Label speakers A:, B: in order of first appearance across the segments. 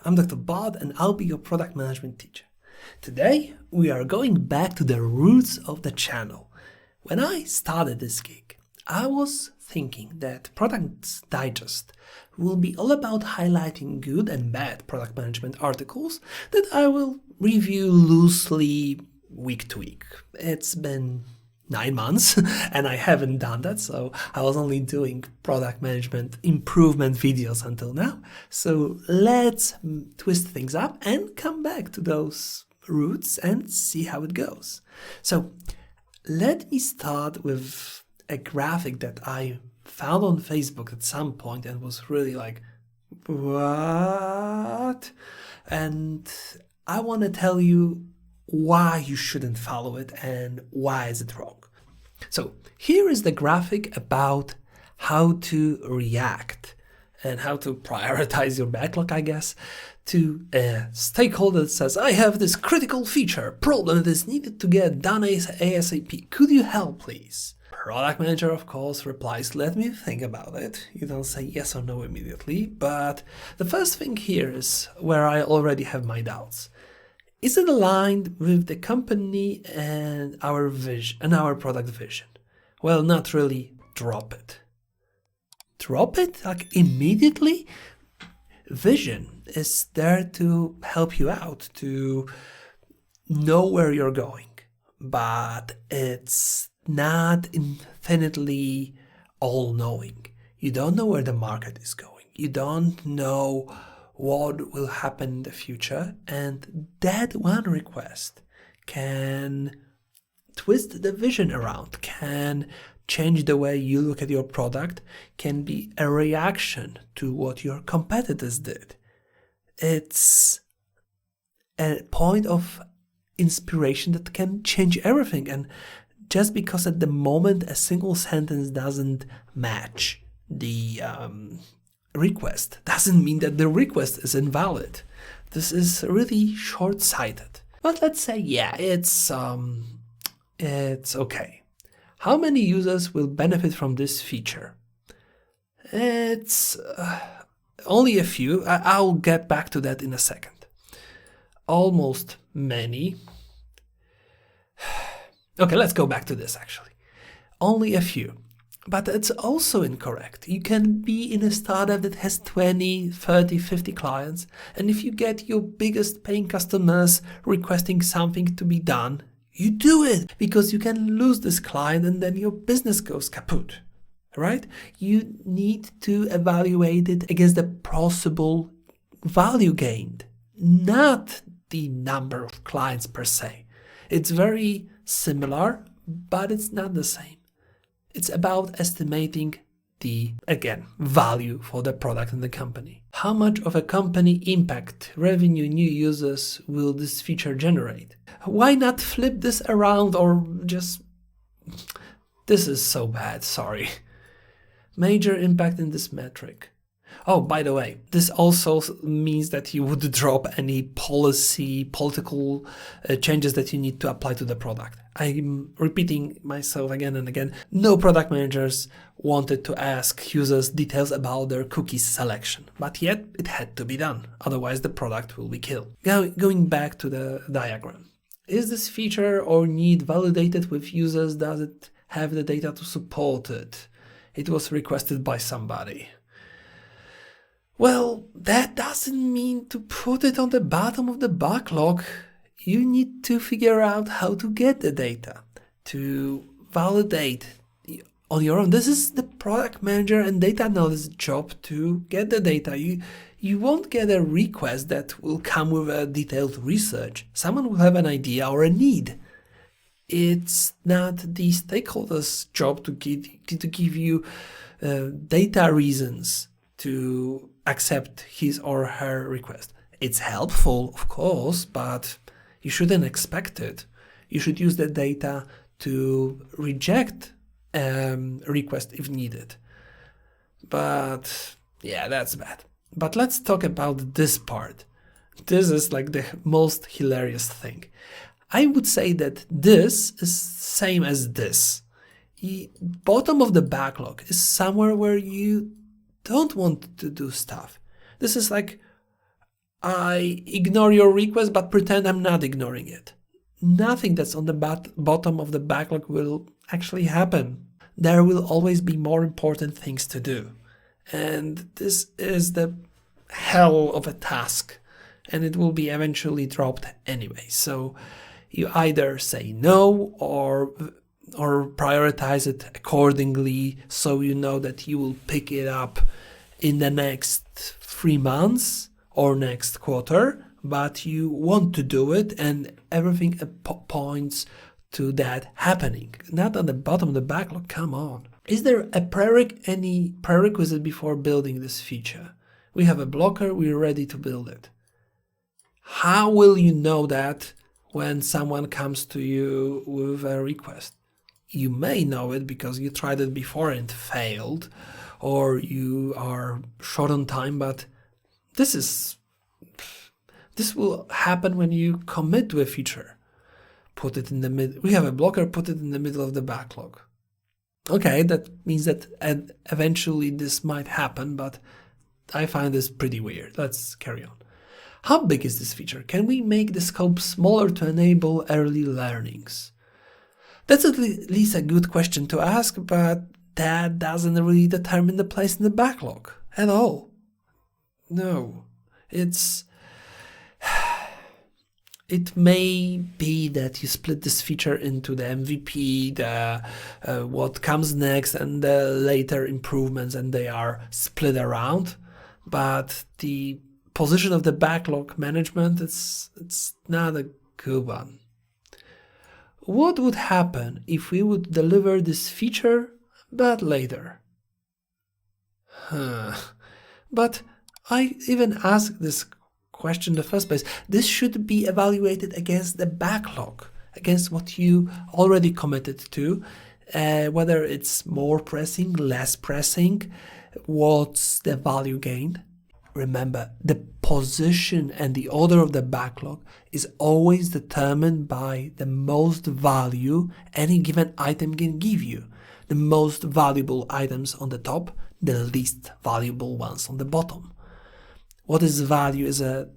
A: I'm Dr. Bob and I'll be your product management teacher. Today, we are going back to the roots of the channel. When I started this gig, I was thinking that Product Digest will be all about highlighting good and bad product management articles that I will review loosely week to week. It's been 9 months and I haven't done that, so I was only doing product management improvement videos until now. So let's twist things up and come back to those roots and see how it goes. So let me start with a graphic that I found on Facebook at some point and was really like, what? And I want to tell you why you shouldn't follow it and why is it wrong. So here is the graphic about how to react and how to prioritize your backlog, I guess, to a stakeholder that says, I have this critical feature problem that is needed to get done ASAP. Could you help, please? Product manager, of course, replies, let me think about it. You don't say yes or no immediately, but the first thing here is where I already have my doubts. Is it aligned with the company and our vision and our product vision? Well, not really. Drop it. Drop it? Like immediately? Vision is there to help you out, to know where you're going, but it's not infinitely all-knowing. You don't know where the market is going. You don't know what will happen in the future, and that one request can twist the vision around, can change the way you look at your product, can be a reaction to what your competitors did. It's a point of inspiration that can change everything, and just because at the moment a single sentence doesn't match the request doesn't mean that the request is invalid. This is really short-sighted. But let's say, yeah, it's okay. How many users will benefit from this feature? It's only a few. I'll get back to that in a second. Almost many. Okay, let's go back to this actually. Only a few. But it's also incorrect. You can be in a startup that has 20, 30, 50 clients, and if you get your biggest paying customers requesting something to be done, you do it because you can lose this client and then your business goes kaput, right? You need to evaluate it against the possible value gained, not the number of clients per se. It's very similar, but it's not the same. It's about estimating the, again, value for the product and the company. How much of a company impact, revenue, new users will this feature generate? Why not flip this around or just... This is so bad, sorry. Major impact in this metric. Oh, by the way, this also means that you would drop any political changes that you need to apply to the product. I'm repeating myself again and again. No product managers wanted to ask users details about their cookies selection, but yet it had to be done. Otherwise, the product will be killed. Going back to the diagram. Is this feature or need validated with users? Does it have the data to support it? It was requested by somebody. Well, that doesn't mean to put it on the bottom of the backlog. You need to figure out how to get the data, to validate on your own. This is the product manager and data analyst job to get the data. You won't get a request that will come with a detailed research. Someone will have an idea or a need. It's not the stakeholder's job to give you data reasons to accept his or her request. It's helpful, of course, but you shouldn't expect it. You should use the data to reject a request if needed. But yeah, that's bad. But let's talk about this part. This is like the most hilarious thing. I would say that this is same as this. The bottom of the backlog is somewhere where you don't want to do stuff. This is like I ignore your request but pretend I'm not ignoring it. Nothing that's on the bottom of the backlog will actually happen. There will always be more important things to do. And this is the hell of a task, and it will be eventually dropped anyway. So you either say no or prioritize it accordingly, so you know that you will pick it up in the next 3 months or next quarter, but you want to do it, and everything points to that happening. Not on the bottom of the backlog, come on. Is there any prerequisite before building this feature? We have a blocker, we're ready to build it. How will you know that when someone comes to you with a request? You may know it because you tried it before and failed, or you are short on time, but this will happen when you commit to a feature. Put it in the middle. We have a blocker, put it in the middle of the backlog. Okay, that means that eventually this might happen, but I find this pretty weird. Let's carry on. How big is this feature? Can we make the scope smaller to enable early learnings? That's at least a good question to ask, but that doesn't really determine the place in the backlog at all. No, it may be that you split this feature into the MVP, what comes next, and the later improvements, and they are split around. But the position of the backlog management, it's not a good one. What would happen if we would deliver this feature, but later? But I even asked this question in the first place. This should be evaluated against the backlog, against what you already committed to, whether it's more pressing, less pressing, what's the value gained. Remember, the position and the order of the backlog is always determined by the most value any given item can give you. The most valuable items on the top, the least valuable ones on the bottom. What is value is a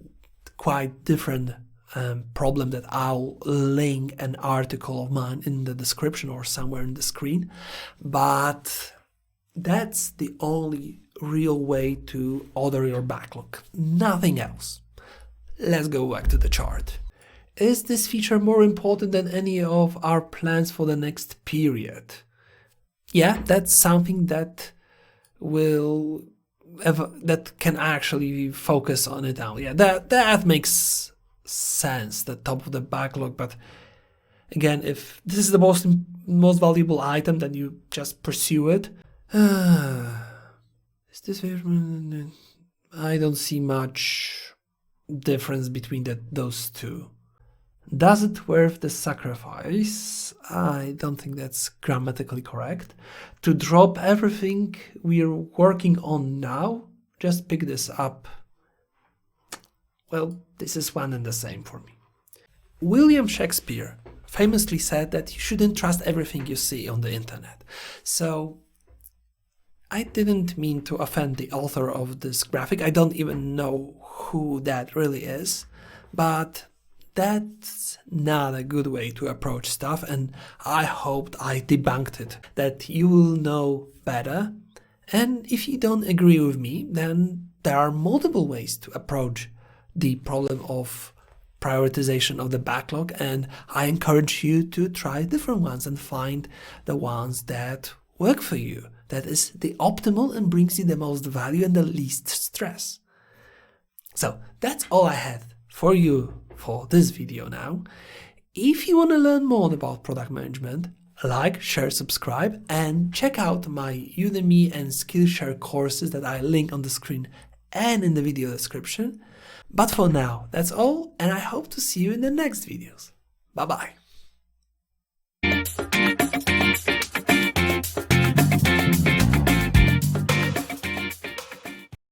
A: quite different problem that I'll link an article of mine in the description or somewhere in the screen. But that's the only real way to order your backlog. Nothing else. Let's go back to the chart. Is this feature more important than any of our plans for the next period? Yeah, that's something that can actually focus on it now. Yeah, that makes sense, the top of the backlog. But again, if this is the most valuable item, then you just pursue it. Is this? I don't see much difference between those two. Does it worth the sacrifice? I don't think that's grammatically correct. To drop everything we're working on now, just pick this up. Well, this is one and the same for me. William Shakespeare famously said that you shouldn't trust everything you see on the internet. So I didn't mean to offend the author of this graphic. I don't even know who that really is, but that's not a good way to approach stuff, and I hoped I debunked it, that you will know better. And if you don't agree with me, then there are multiple ways to approach the problem of prioritization of the backlog, and I encourage you to try different ones and find the ones that work for you, that is the optimal and brings you the most value and the least stress. So that's all I had for you for this video now. If you want to learn more about product management, like, share, subscribe, and check out my Udemy and Skillshare courses that I link on the screen and in the video description. But for now, that's all, and I hope to see you in the next videos. Bye bye.